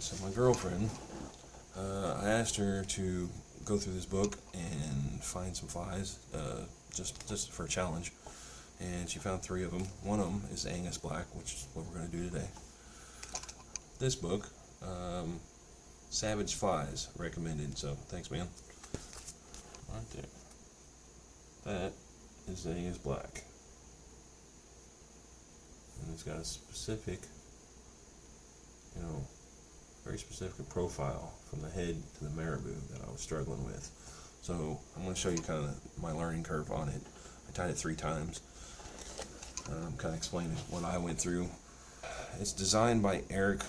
So my girlfriend, I asked her to go through this book and find some flies, just for a challenge, and she found 3 of them. One of them is Angus Black, which is what we're going to do today. This book, Savage Flies, recommended, so thanks, man. Right there. That is Angus Black. And it's got a specific, very specific profile from the head to the marabou that I was struggling with. So I'm going to show you kind of my learning curve on it. I tied it 3 times. Kind of explaining what I went through. It's designed by Eric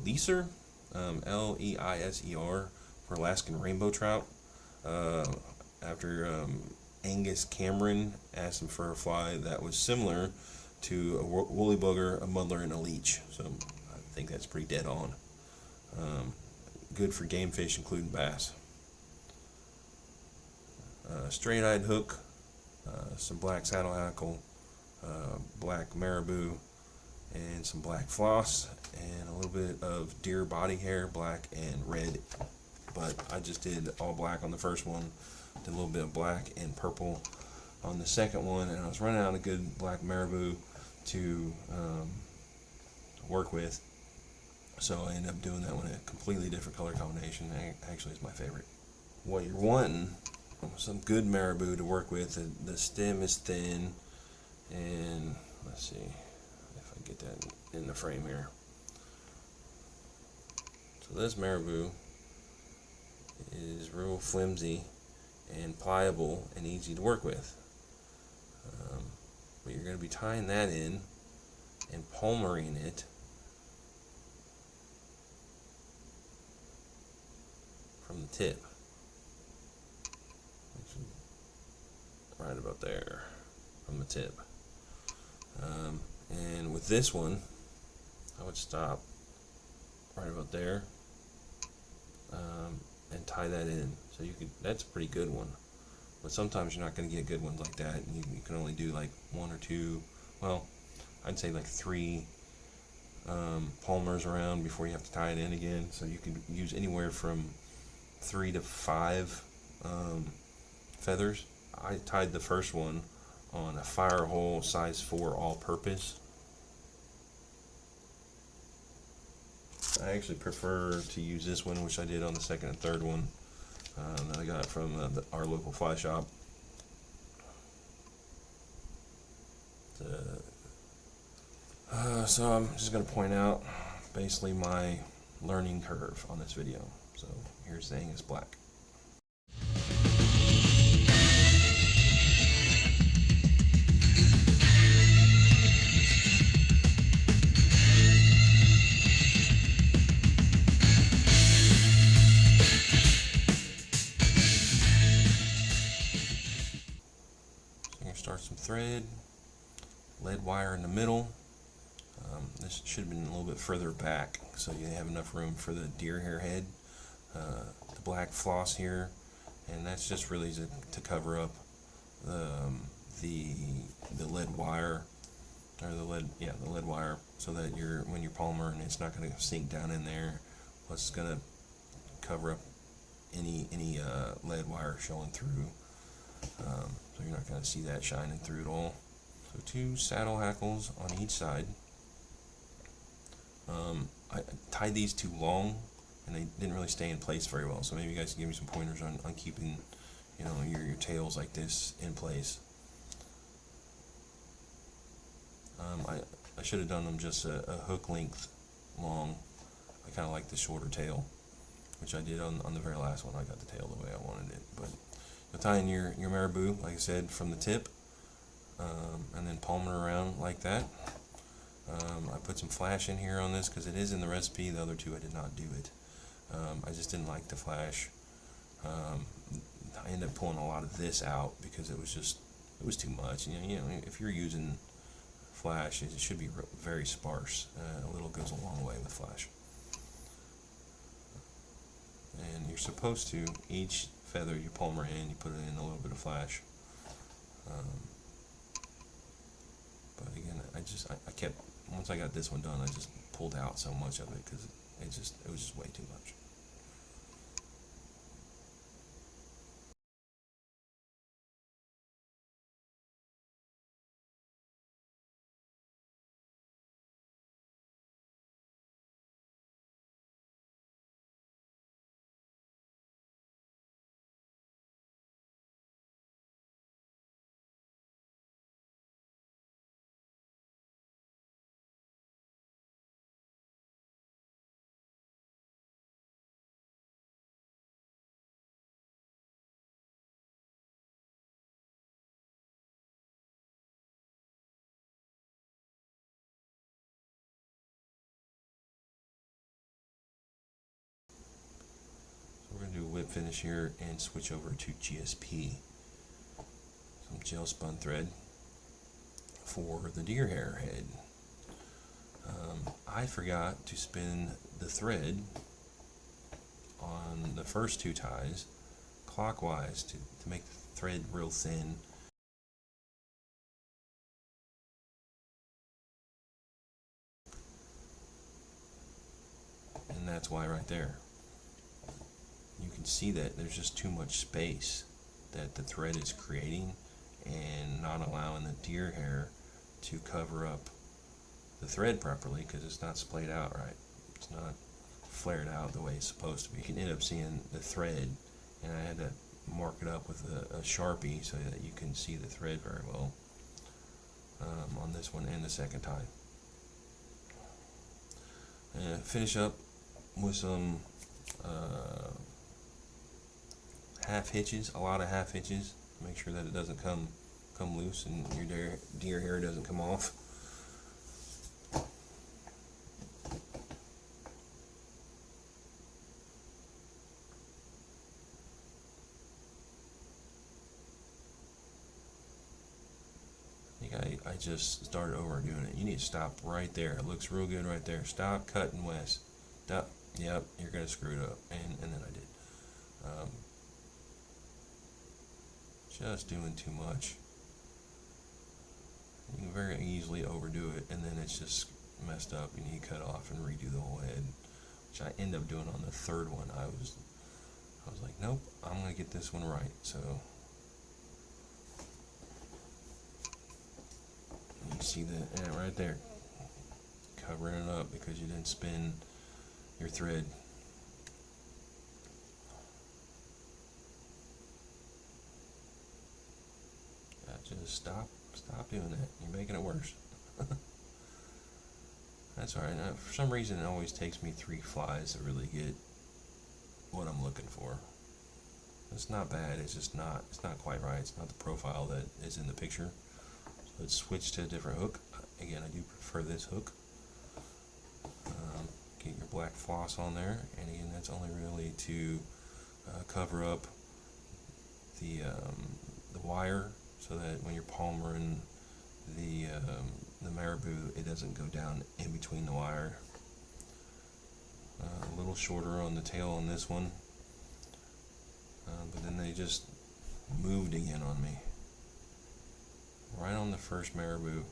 Leiser, Leiser, for Alaskan rainbow trout. After Angus Cameron asked him for a fly that was similar to a woolly bugger, a muddler, and a leech. So I think that's pretty dead on. Good for game fish, including bass. Straight-eyed hook, some black saddle hackle, black marabou, and some black floss, and a little bit of deer body hair, black and red. But I just did all black on the first one, did a little bit of black and purple on the second one, and I was running out of good black marabou to work with, so I ended up doing that one in a completely different color combination. Actually, it's my favorite. What you're wanting, some good marabou to work with. The stem is thin, and let's see if I get that in the frame here. So this marabou is real flimsy and pliable and easy to work with. But you're going to be tying that in and palmering it from the tip, right about there from the tip. And with this one, I would stop right about there and tie that in. So that's a pretty good one. But sometimes you're not going to get good ones like that, and you can only do like 1 or 2, well, I'd say like 3 palmers around before you have to tie it in again. So you can use anywhere from 3 to 5 feathers. I tied the first one on a fire hole size 4 all-purpose. I actually prefer to use this one, which I did on the second and third one. That I got from our local fly shop. So I'm just going to point out basically my learning curve on this video. So here's the Angus Black. Start some thread, lead wire in the middle. This should have been a little bit further back so you have enough room for the deer hair head. The black floss here, and that's just really to cover up the lead wire, or the lead wire, so that when you're palmering, it's not going to sink down in there. Plus, it's going to cover up any lead wire showing through. So you're not going to see that shining through at all. So 2 saddle hackles on each side. I tied these too long, and they didn't really stay in place very well. So maybe you guys can give me some pointers on keeping, your tails like this in place. I should have done them just a hook length long. I kind of like the shorter tail, which I did on the very last one. I got the tail the way I wanted it, but. You'll tie in your marabou, like I said, from the tip, and then palm it around like that. I put some flash in here on this because it is in the recipe. The other 2 I did not do it. I just didn't like the flash. I ended up pulling a lot of this out because it was too much. If you're using flash, it should be very sparse. A little goes a long way with flash. And you're supposed to, each feather you palmer in, you put it in a little bit of flash. But again, I kept, once I got this one done, I just pulled out so much of it because it was just way too much. We're going to do a whip finish here and switch over to GSP. Some gel spun thread for the deer hair head. I forgot to spin the thread on the first two ties clockwise to make the thread real thin. And that's why right there. You can see that there's just too much space that the thread is creating and not allowing the deer hair to cover up the thread properly because it's not splayed out right. It's not flared out the way it's supposed to be. You can end up seeing the thread, and I had to mark it up with a Sharpie so that you can see the thread very well on this one and the second tie. And finish up with some half hitches, a lot of half hitches. Make sure that it doesn't come loose and your deer hair doesn't come off. I just started overdoing it. You need to stop right there. It looks real good right there. Stop cutting, Wes. Stop. Yep, you're gonna screw it up, and then I did. Just doing too much. You can very easily overdo it, and then it's just messed up. You need to cut off and redo the whole head, which I end up doing on the third one. I was like, nope, I'm gonna get this one right. So you see that right there, covering it up because you didn't spin your thread. Just stop doing that. You're making it worse. That's alright. For some reason, it always takes me 3 flies to really get what I'm looking for. It's not bad. It's just not. It's not quite right. It's not the profile that is in the picture. So let's switch to a different hook. Again, I do prefer this hook. Get your black floss on there, and again, that's only really to cover up the wire, so that when you're palmering the marabou, it doesn't go down in between the wire. A little shorter on the tail on this one, but then they just moved again on me. Right on the first marabou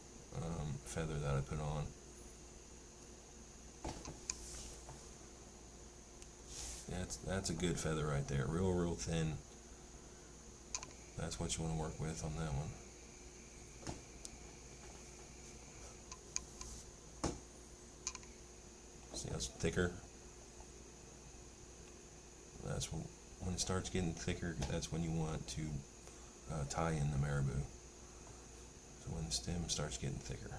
feather that I put on. That's a good feather right there, real thin. That's what you want to work with on that one. See how it's thicker? That's when it starts getting thicker, that's when you want to tie in the marabou. So when the stem starts getting thicker.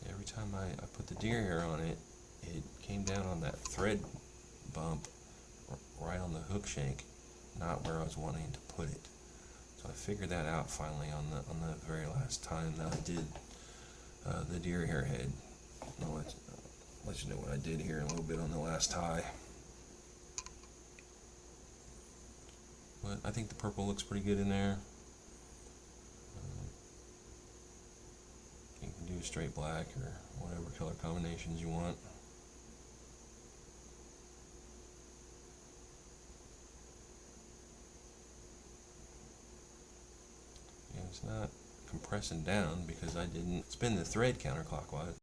Every time I put the deer hair on it, it came down on that thread bump right on the hook shank, not where I was wanting to put it. So I figured that out finally on the very last time that I did the deer hair head. I'll let you know what I did here in a little bit on the last tie. But I think the purple looks pretty good in there. You can do straight black or whatever color combinations you want. It's not compressing down because I didn't spin the thread counterclockwise.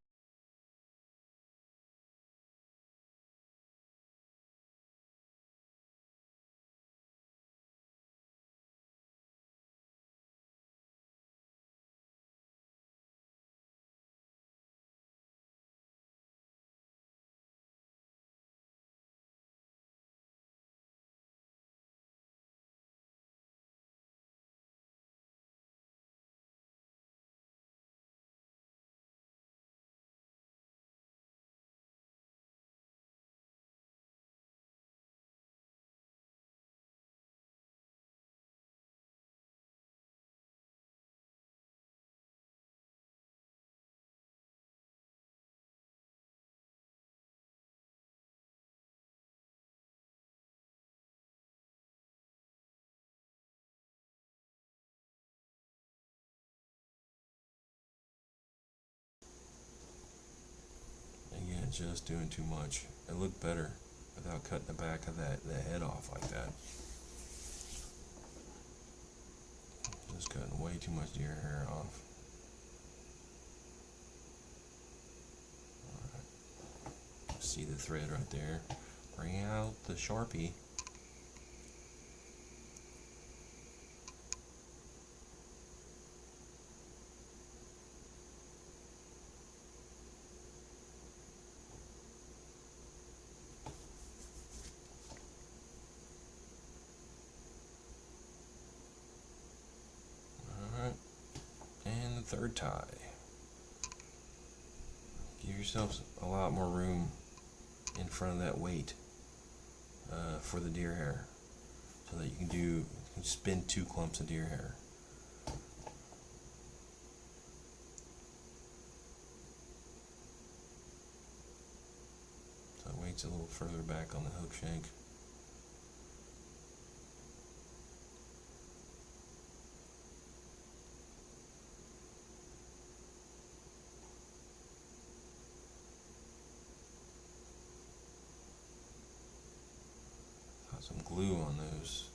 Again, just doing too much. It looked better without cutting the back of the head off like that. Just cutting way too much deer hair off. Alright. See the thread right there. Bring out the Sharpie. Alright. And the third tie. Give yourself a lot more room in front of that weight for the deer hair, so that you can spin 2 clumps of deer hair. So the weight's a little further back on the hook shank. Some glue on those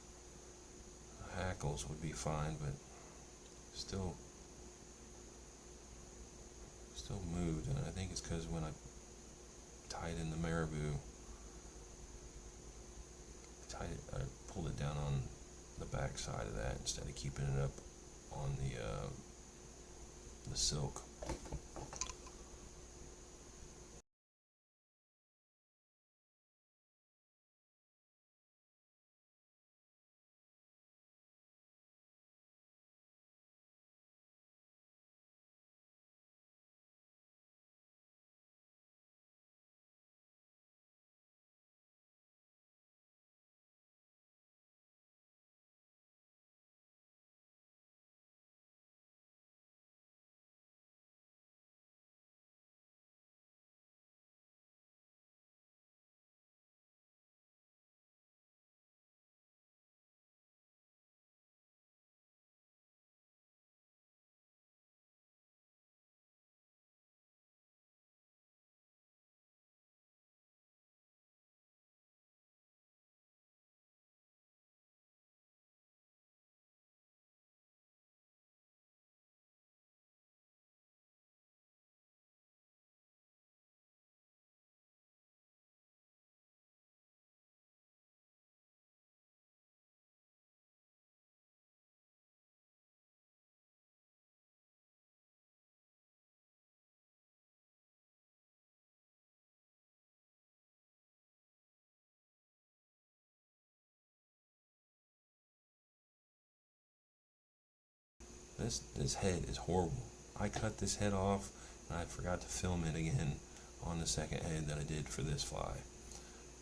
hackles would be fine, but still moved, and I think it's because when I tied in the marabou, I pulled it down on the back side of that instead of keeping it up on the silk. This head is horrible. I cut this head off and I forgot to film it again on the second head that I did for this fly,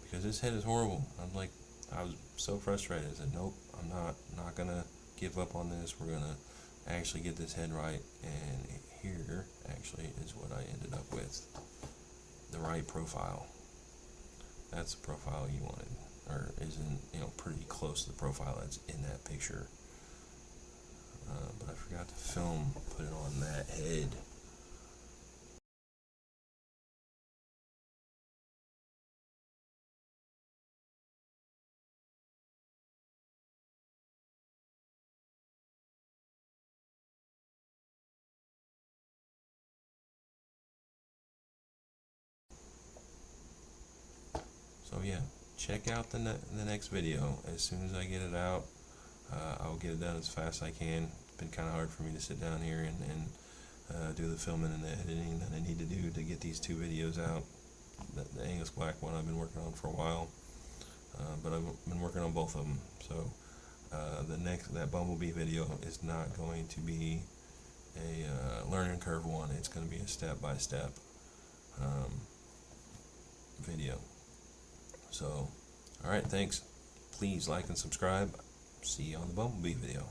because this head is horrible. I was so frustrated. I said, nope, I'm not gonna give up on this. We're gonna actually get this head right, and here actually is what I ended up with. The right profile. That's the profile you wanted, or isn't, pretty close to the profile that's in that picture. But I forgot to put it on that head. So yeah, check out the next video. As soon as I get it out, I'll get it done as fast as I can. It's been kind of hard for me to sit down here and do the filming and the editing that I need to do to get these 2 videos out. The Angus Black one I've been working on for a while, but I've been working on both of them. So that Bumblebee video is not going to be a learning curve one. It's going to be a step-by-step video. So, alright, thanks. Please like and subscribe. See you on the Bumblebee video.